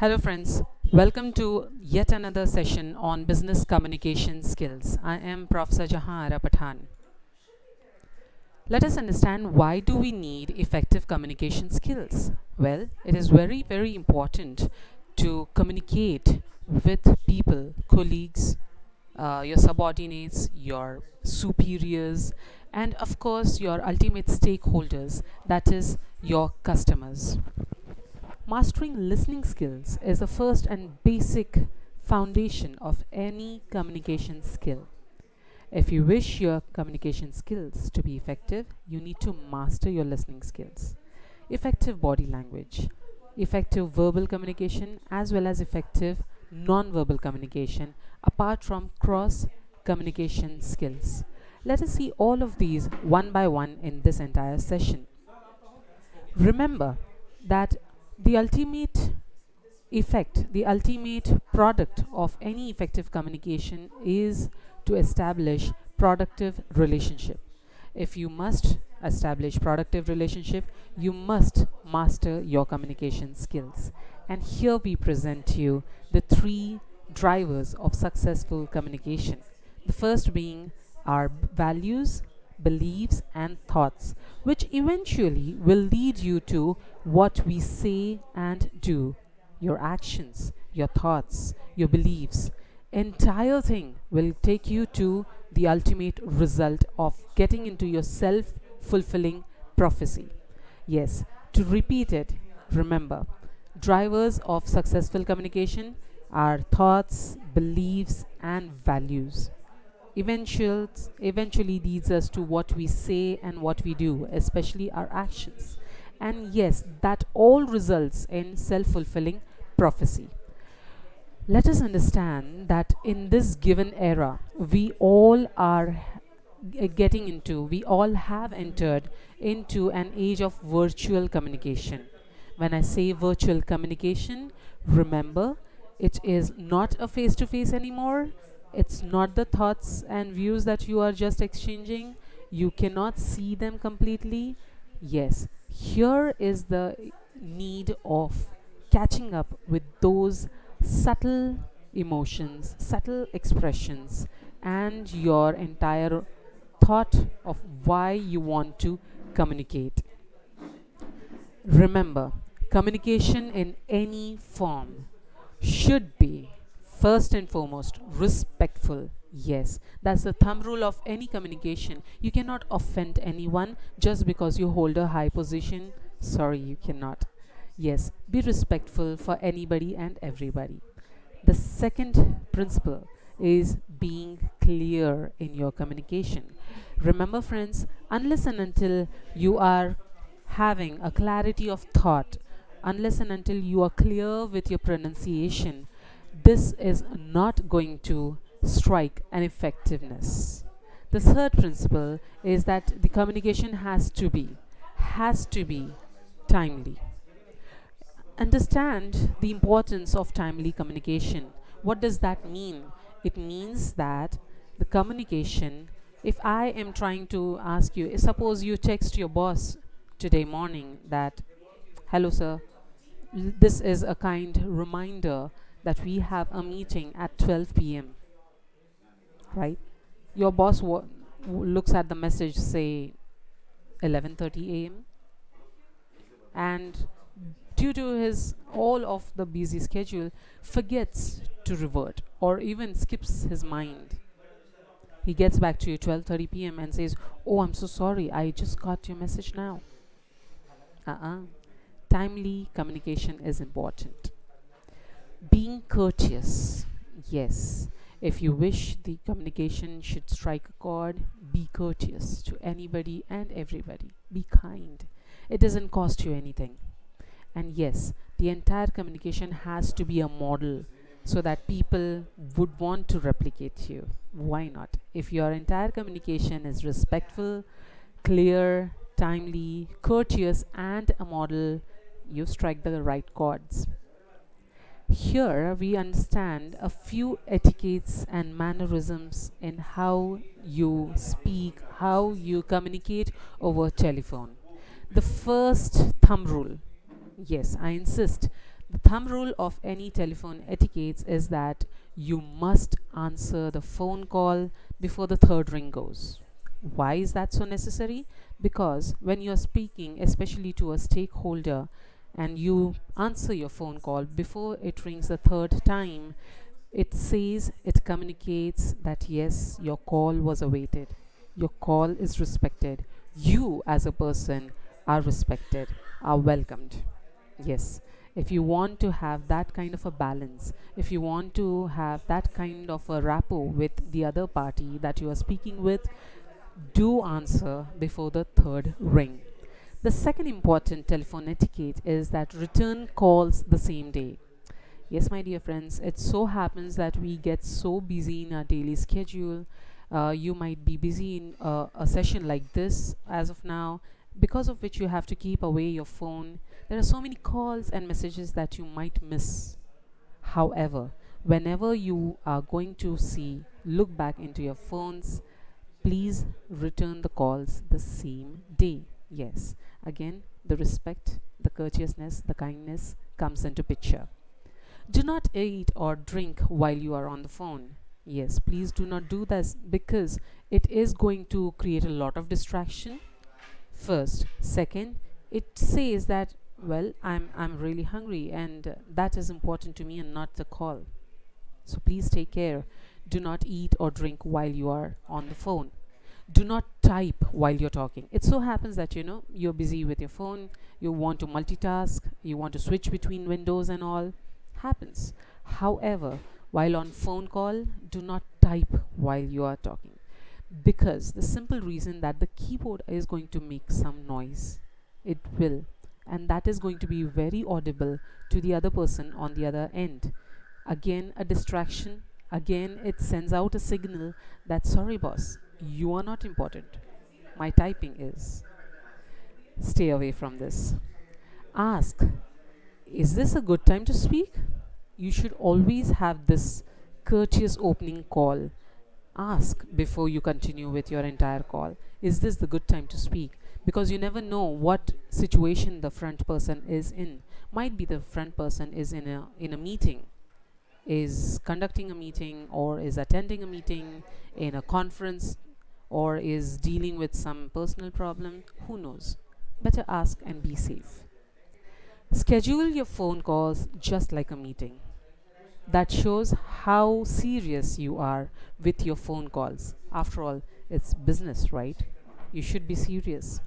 Hello, friends. Welcome to yet another session on business communication skills. I am Professor Jahan Ara Pathan. Let us understand, why do we need effective communication skills? Well, it is very, very important to communicate with people, colleagues, your subordinates, your superiors, and of course, your ultimate stakeholders, that is, your customers. Mastering listening skills is the first and basic foundation of any communication skill. If you wish your communication skills to be effective, you need to master your listening skills. Effective body language, effective verbal communication, as well as effective non-verbal communication, apart from cross communication skills. Let us see all of these one by one in this entire session. Remember that the ultimate the ultimate product of any effective communication is to establish productive relationship. If you must establish productive relationship, you must master your communication skills. And here we present you the three drivers of successful communication. The first being our values, beliefs, and thoughts, which eventually will lead you to what we say and do. Your actions, your thoughts, your beliefs, entire thing will take you to the ultimate result of getting into your self fulfilling prophecy. Yes, to repeat it, remember, drivers of successful communication are thoughts, beliefs, and values. Eventually leads us to what we say and what we do, especially our actions. And yes, that all results in self fulfilling prophecy. Let us understand that in this given era, we all have entered into an age of virtual communication. When I say virtual communication, remember, it is not a face to face anymore. It's not the thoughts and views that you are just exchanging. You cannot see them completely. Yes, here is the need of catching up with those subtle emotions, subtle expressions, and your entire thought of why you want to communicate. Remember, communication in any form should be first and foremost respectful. Yes, that's the thumb rule of any communication. You cannot offend anyone just because you hold a high position. Sorry, you cannot. Yes, be respectful for anybody and everybody. The second principle is being clear in your communication. Remember, friends, unless and until you are having a clarity of thought, unless and until you are clear with your pronunciation, this is not going to strike an effectiveness. The third principle is that the communication has to be timely. Understand the importance of timely communication. What does that mean? It means that the communication, if I am trying to ask you, suppose you text your boss today morning that, hello, sir, this is a kind reminder that we have a meeting at 12 p.m., right? Your boss looks at the message, say 11:30 a.m., and due to his all of the busy schedule, forgets to revert or even skips his mind. He gets back to you 12:30 p.m. and says, "Oh, I'm so sorry. I just got your message now." Uh-uh. Timely communication is important. Being courteous. Yes. If you wish the communication should strike a chord, be courteous to anybody and everybody. Be kind. It doesn't cost you anything. And yes, the entire communication has to be a model so that people would want to replicate you. Why not? If your entire communication is respectful, clear, timely, courteous, and a model, you strike the right chords. Here we understand a few etiquettes and mannerisms in how you speak, how you communicate over telephone. The first thumb rule, yes, I insist, The thumb rule of any telephone etiquette is that you must answer the phone call before the third ring goes. Why is that so necessary? Because when you're speaking, especially to a stakeholder, and you answer your phone call before it rings the third time, it says, it communicates that yes, your call was awaited, your call is respected, you as a person are respected, are welcomed. Yes, if you want to have that kind of a balance, if you want to have that kind of a rapport with the other party that you are speaking with, do answer before the third ring. The second important telephone etiquette is that return calls the same day. Yes, my dear friends, it so happens that we get so busy in our daily schedule. You might be busy in a session like this as of now, because of which you have to keep away your phone. There are so many calls and messages that you might miss. However, whenever you are going to see, look back into your phones, please return the calls the same day. Yes, again, the respect, the courteousness, the kindness comes into picture. Do not eat or drink while you are on the phone. Yes, please do not do this because it is going to create a lot of distraction. First, second, it says that well, I'm really hungry and that is important to me and not the call. So please take care. Do not eat or drink while you are on the phone. Do not type while you're talking. It so happens that you're busy with your phone, you want to multitask, you want to switch between windows and all. Happens. However, while on phone call, do not type while you are talking because the simple reason that the keyboard is going to make some noise. It will, and that is going to be very audible to the other person on the other end. Again, a distraction. Again, it sends out a signal that sorry, boss, you are not important. My typing is. Stay away from this. Ask, is this a good time to speak? You should always have this courteous opening call. Ask before you continue with your entire call. Is this the good time to speak? Because you never know what situation the front person is in. Might be the front person is in a meeting, is conducting a meeting or is attending a meeting in a conference or is dealing with some personal problem. Who knows? Better ask and be safe. Schedule your phone calls just like a meeting. That shows how serious you are with your phone calls. After all, it's business, right? You should be serious.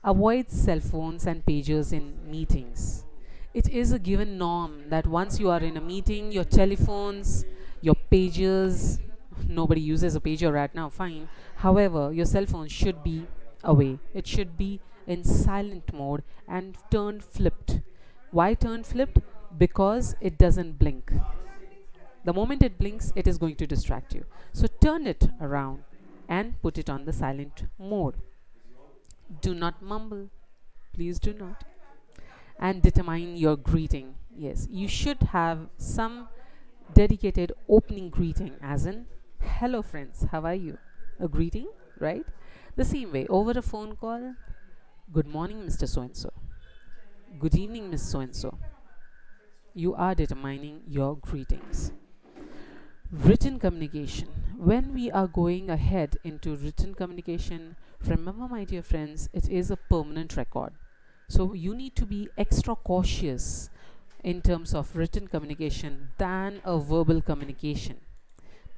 Avoid cell phones and pagers in meetings. It is a given norm that once you are in a meeting, your telephones, your pagers, nobody uses a pager right now, fine. However, your cell phone should be away. It should be in silent mode and turned flipped. Why turned flipped? Because it doesn't blink. The moment it blinks, it is going to distract you. So turn it around and put it on the silent mode. Do not mumble. Please do not. And determine your greeting. Yes, you should have some dedicated opening greeting, as in, hello, friends, how are you? A greeting, right? The same way, over a phone call, good morning, Mr. So and so. Good evening, Miss So and so. You are determining your greetings. Written communication. When we are going ahead into written communication, remember, my dear friends, it is a permanent record. So you need to be extra cautious in terms of written communication than a verbal communication.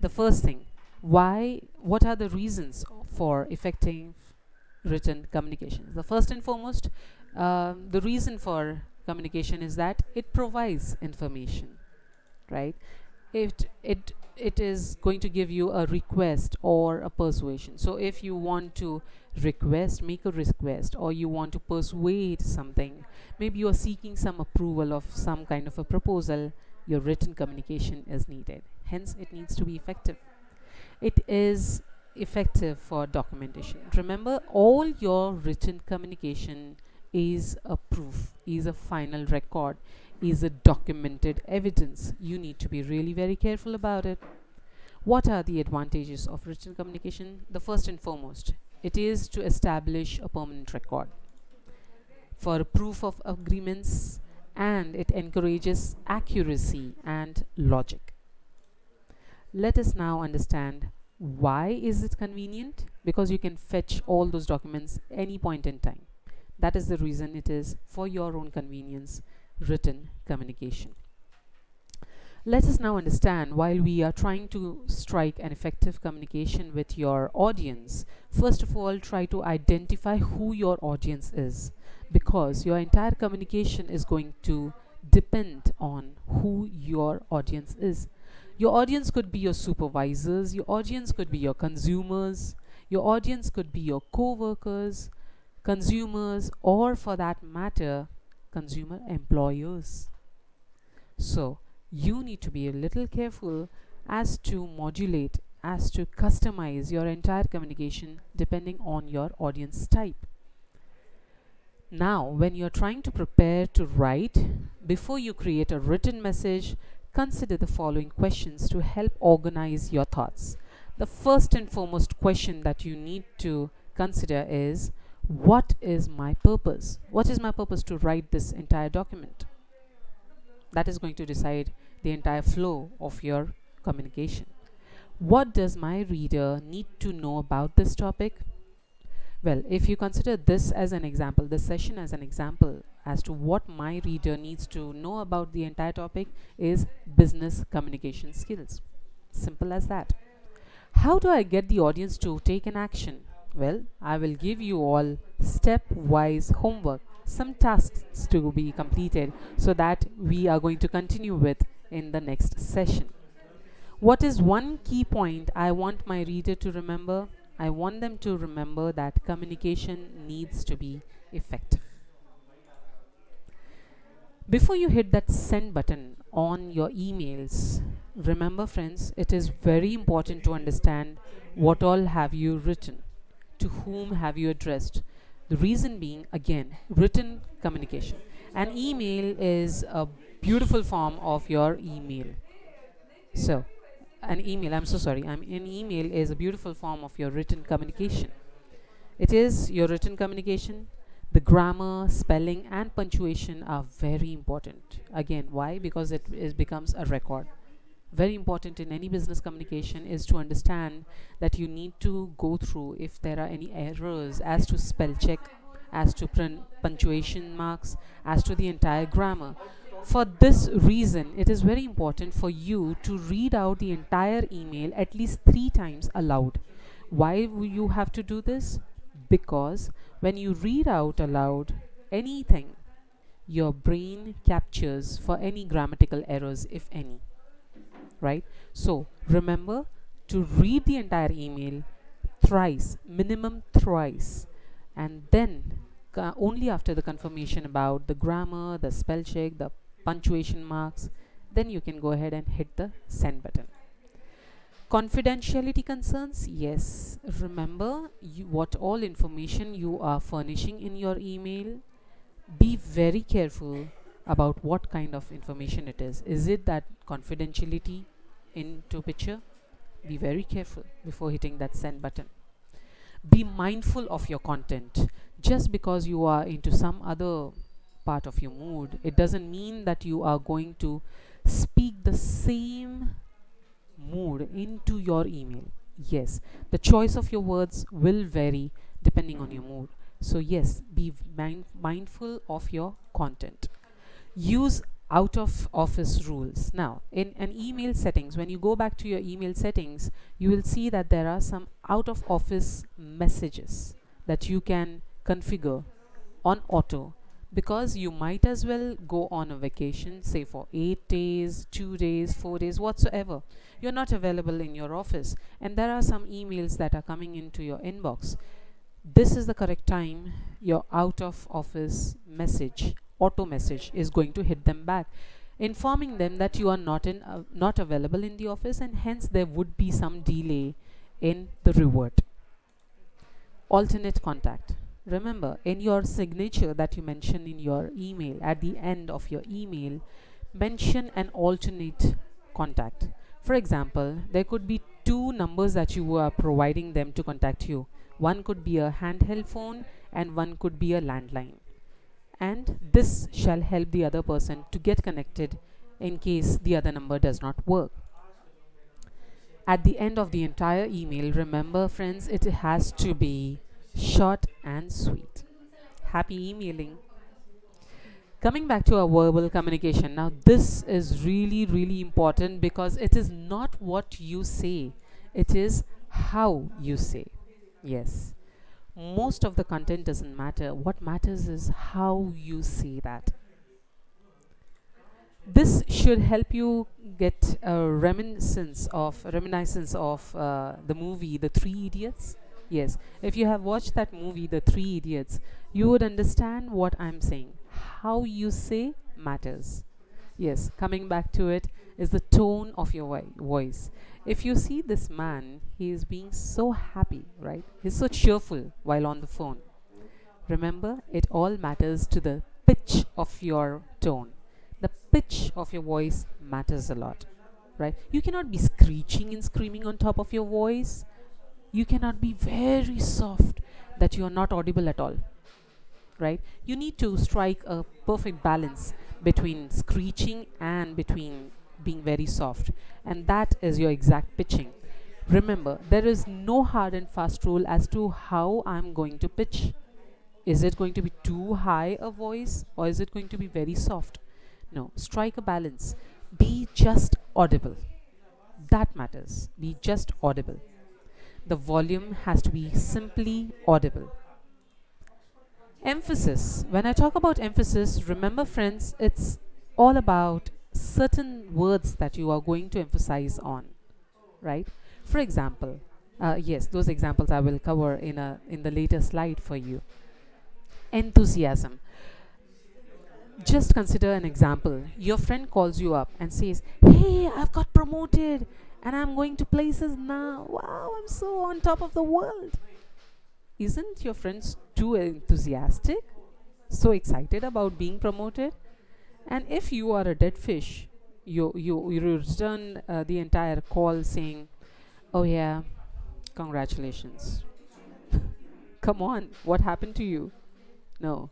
The first thing, what are the reasons for effective written communication? The first and foremost, the reason for communication is that it provides information, right? It is going to give you a request or a persuasion. So if you want to make a request, or you want to persuade something, maybe you are seeking some approval of some kind of a proposal, your written communication is needed. Hence, it needs to be effective. It is effective for documentation. Remember, all your written communication is a proof, is a final record, is a documented evidence. You need to be really very careful about it. What are the advantages of written communication? The first and foremost, it is to establish a permanent record for a proof of agreements and it encourages accuracy and logic. Let us now understand why is it convenient? Because you can fetch all those documents any point in time. That is the reason it is for your own convenience, written communication. Let us now understand, while we are trying to strike an effective communication with your audience, first of all, try to identify who your audience is, because your entire communication is going to depend on who your audience is. Your audience could be your supervisors, your audience could be your consumers, your audience could be your co-workers, consumers, or for that matter, consumer employers. So you need to be a little careful as to modulate, as to customize your entire communication depending on your audience type. Now, when you're trying to prepare to write, before you create a written message, consider the following questions to help organize your thoughts. The first and foremost question that you need to consider is, what is my purpose? What is my purpose to write this entire document? That is going to decide the entire flow of your communication. What does my reader need to know about this topic? Well, if you consider this as an example, this session as an example as to what my reader needs to know about the entire topic is business communication skills. Simple as that. How do I get the audience to take an action? Well, I will give you all step-wise homework, some tasks to be completed, so that we are going to continue with in the next session. What is one key point I want my reader to remember? I want them to remember that communication needs to be effective. Before you hit that send button on your emails, remember friends, it is very important to understand what all have you written, to whom have you addressed. The reason being, again, written communication. An email is a beautiful form of your email. So, an email is a beautiful form of your written communication. It is your written communication. The grammar, spelling, and punctuation are very important. Again, why? Because it becomes a record. Very important in any business communication is to understand that you need to go through if there are any errors as to spell check, as to punctuation marks, as to the entire grammar. For this reason, it is very important for you to read out the entire email at least 3 times aloud. Why you have to do this? Because when you read out aloud anything, your brain captures for any grammatical errors, if any. Right? So remember to read the entire email thrice, minimum thrice, and then only after the confirmation about the grammar, the spell check, the punctuation marks, then you can go ahead and hit the send button. Confidentiality concerns, yes, remember what all information you are furnishing in your email. Be very careful about what kind of information it is. Is it that confidentiality into picture? Be very careful before hitting that send button. Be mindful of your content. Just because you are into some other part of your mood, it doesn't mean that you are going to speak the same mood into your email. Yes, the choice of your words will vary depending on your mood. So yes, be mindful of your content. Use out of office rules. Now, in an email settings, when you go back to your email settings, you will see that there are some out of office messages that you can configure on auto, because you might as well go on a vacation, say for 8 days, 2 days, 4 days, whatsoever. You're not available in your office, and there are some emails that are coming into your inbox. This is the correct time your out of office message, auto message, is going to hit them back, informing them that you are not available in the office, and hence there would be some delay in the revert. Alternate contact. Remember, in your signature that you mention in your email, at the end of your email, mention an alternate contact. For example, there could be 2 numbers that you are providing them to contact you. One could be a handheld phone and one could be a landline. and this shall help the other person to get connected in case the other number does not work. At the end of the entire email, remember, friends, it has to be short and sweet. Happy emailing. Coming back to our verbal communication, now this is really, really important because it is not what you say, it is how you say. Yes, most of the content doesn't matter. What matters is how you say that. This should help you get a reminiscence of the movie The Three Idiots. Yes, if you have watched that movie The Three Idiots, you would understand what I'm saying. How you say matters. Yes, coming back to it is the tone of your voice. If you see this man, he is being so happy, right? He's so cheerful while on the phone. Remember, it all matters to the pitch of your tone. The pitch of your voice matters a lot, right? You cannot be screeching and screaming on top of your voice. You cannot be very soft that you are not audible at all, right? You need to strike a perfect balance between screeching and between being very soft, and that is your exact pitching. Remember, there is no hard and fast rule as to how I'm going to pitch. Is it going to be too high a voice or is it going to be very soft? No, strike a balance. Be just audible. That matters. Be just audible. The volume has to be simply audible. Emphasis. When I talk about emphasis, remember, friends, it's all about certain words that you are going to emphasize on, right? For example, yes, those examples I will cover in the later slide for you. Enthusiasm. Just consider an example. Your friend calls you up and says, "Hey, I've got promoted and I'm going to places now. Wow, I'm so on top of the world." Isn't your friend too enthusiastic? So excited about being promoted? And if you are a dead fish, you return the entire call saying, "Oh, yeah, congratulations." Come on, what happened to you? No.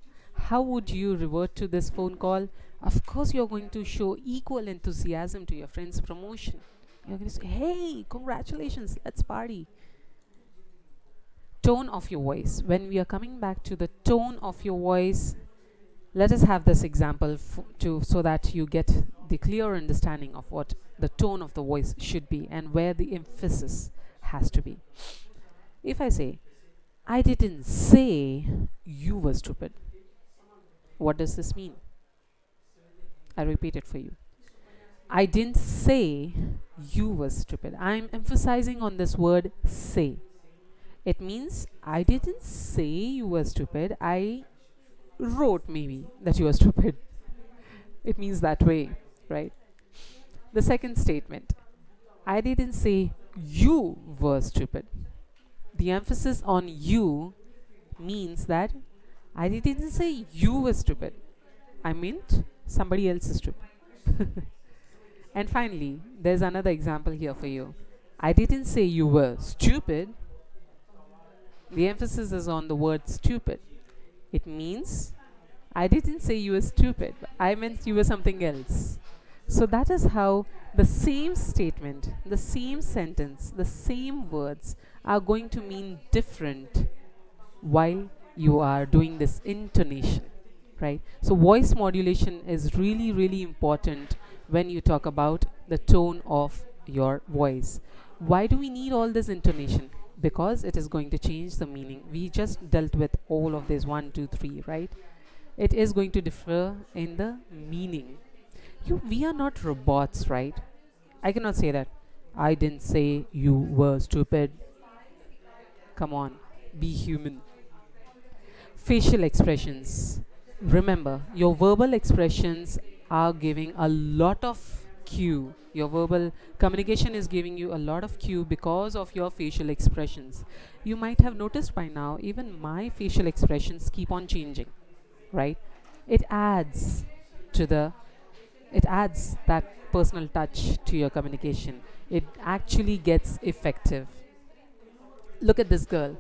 How would you revert to this phone call? Of course, you're going to show equal enthusiasm to your friend's promotion. You're going to say, "Hey, congratulations, let's party." Tone of your voice. When we are coming back to the tone of your voice, let us have this example so that you get the clear understanding of what the tone of the voice should be and where the emphasis has to be. If I say, "I didn't say you were stupid," what does this mean? I repeat it for you. I didn't say you were stupid. I'm emphasizing on this word say. It means I didn't say you were stupid. I wrote maybe that you are stupid. It means that way, right? The second statement, I didn't say you were stupid. The emphasis on you means that I didn't say you were stupid. I meant somebody else is stupid. And finally, there's another example here for you. I didn't say you were stupid. The emphasis is on the word stupid. It means I didn't say you were stupid. I meant you were something else. So that is how the same statement, the same sentence, the same words are going to mean different while you are doing this intonation, right? So voice modulation is really, really important when you talk about the tone of your voice. Why do we need all this intonation? Because it is going to change the meaning. We just dealt with all of this 1, 2, 3, right? It is going to differ in the meaning. We are not robots, right? I cannot say that. I didn't say you were stupid. Come on, be human. Facial expressions. Remember, your verbal expressions are giving a lot of cue. Your verbal communication is giving you a lot of cue because of your facial expressions. You might have noticed by now, even my facial expressions keep on changing, right? It adds to the it adds that personal touch to your communication. It actually gets effective. Look at this girl.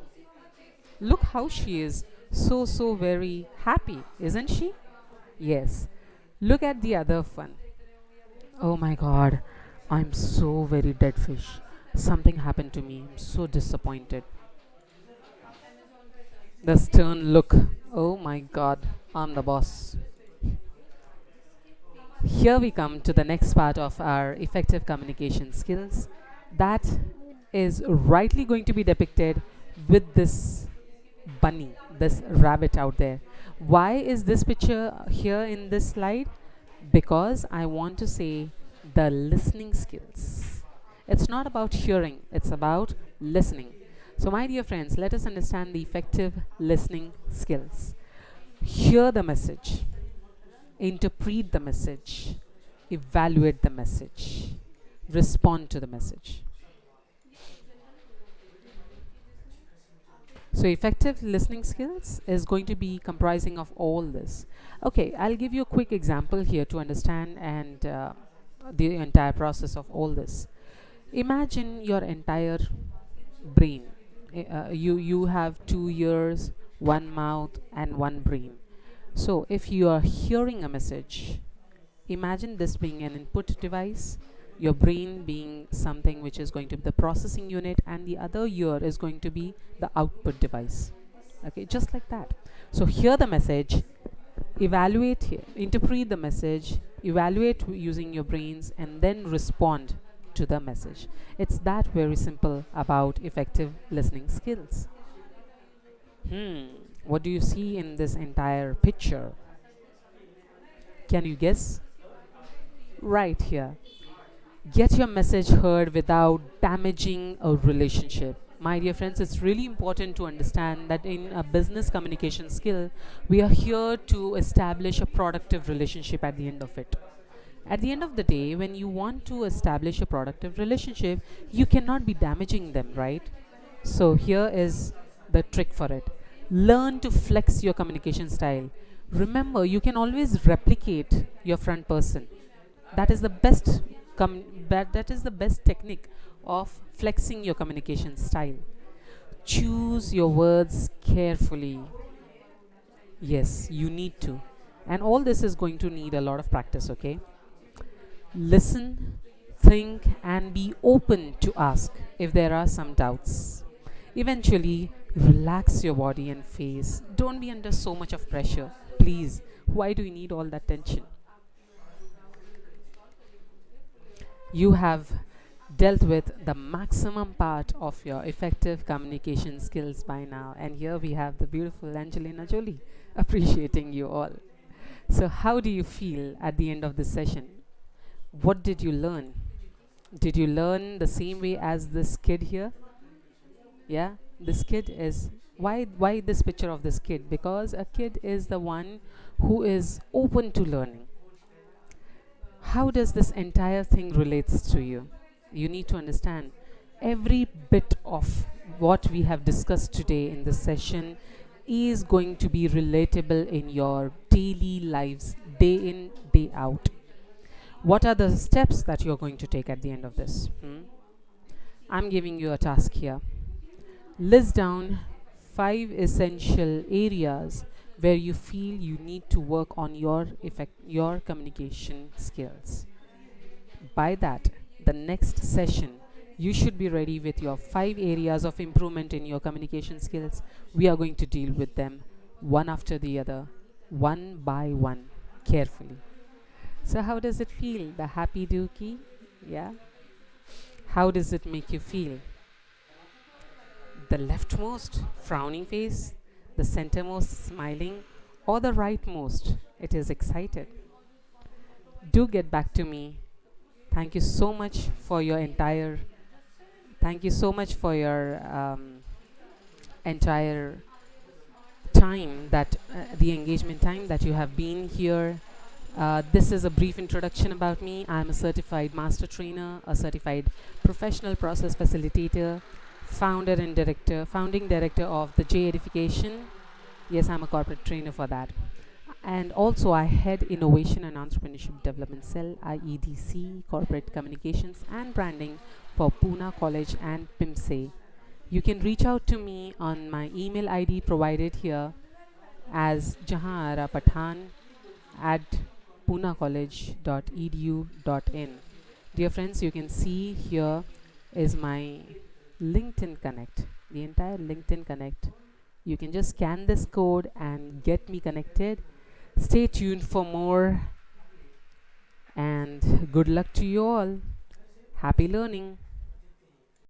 Look how she is So very happy, isn't she? Yes. Look at the other one. Oh my god, I'm so very dead fish. Something happened to me. I'm so disappointed. The stern look. Oh my god, I'm the boss. Here we come to the next part of our effective communication skills that is rightly going to be depicted with this bunny, this rabbit out there. Why is this picture here in this slide? Because I want to say the listening skills. It's not about hearing, it's about listening. So, my dear friends, let us understand the effective listening skills. Hear the message, interpret the message, evaluate the message, respond to the message. So, effective listening skills is going to be comprising of all this. Okay, I'll give you a quick example here to understand and the entire process of all this. Imagine your entire brain. You have two ears, one mouth, and one brain. So, if you are hearing a message, imagine this being an input device, your brain being something which is going to be the processing unit, and the other ear is going to be the output device. Okay, just like that. So, hear the message, evaluate, interpret the message, evaluate using your brains, and then respond to the message. It's that very simple about effective listening skills. What do you see in this entire picture? Can you guess? Right here. Get your message heard without damaging a relationship. My dear friends, it's really important to understand that in a business communication skill, we are here to establish a productive relationship at the end of it. At the end of the day, when you want to establish a productive relationship, you cannot be damaging them, right? So, here is the trick for it. Learn to flex your communication style. Remember, you can always replicate your front person. That is the best that is the best technique of flexing your communication style. Choose your words carefully. Yes, you need to. And all this is going to need a lot of practice, okay? Listen, think, and be open to ask if there are some doubts. Eventually, relax your body and face. Don't be under so much of pressure. Please, why do you need all that tension? You have dealt with the maximum part of your effective communication skills by now, and here we have the beautiful Angelina Jolie appreciating you all. So, how do you feel at the end of this session? What did you learn? Did you learn the same way as this kid here? Yeah, this kid is why this picture of this kid? Because a kid is the one who is open to learning. How does this entire thing relates to you? You need to understand every bit of what we have discussed today in this session is going to be relatable in your daily lives, day in, day out. What are the steps that you're going to take at the end of this? I'm giving you a task here. List down 5 essential areas where you feel you need to work on your communication skills. By that, the next session you should be ready with your 5 areas of improvement in your communication skills. We are going to deal with them one after the other, one by one, carefully. So, how does it feel? The happy dookie? Yeah. How does it make you feel? The leftmost frowning face, the centermost smiling, or the rightmost it is excited? Do get back to me. Thank you so much for your entire thank you so much for your entire time that the engagement time that you have been here. This is a brief introduction about me. I'm a certified master trainer, a certified professional process facilitator, founding director of the J Edification. Yes, I'm a corporate trainer for that. And also, I head Innovation and Entrepreneurship Development Cell, IEDC, Corporate Communications and Branding for Pune College and PIMSE. You can reach out to me on my email ID provided here. as Jahara Pathan at punacollege.edu.in. Dear friends, you can see here is my LinkedIn Connect, the entire LinkedIn Connect. You can just scan this code and get me connected. Stay tuned for more, and good luck to you all. Happy learning.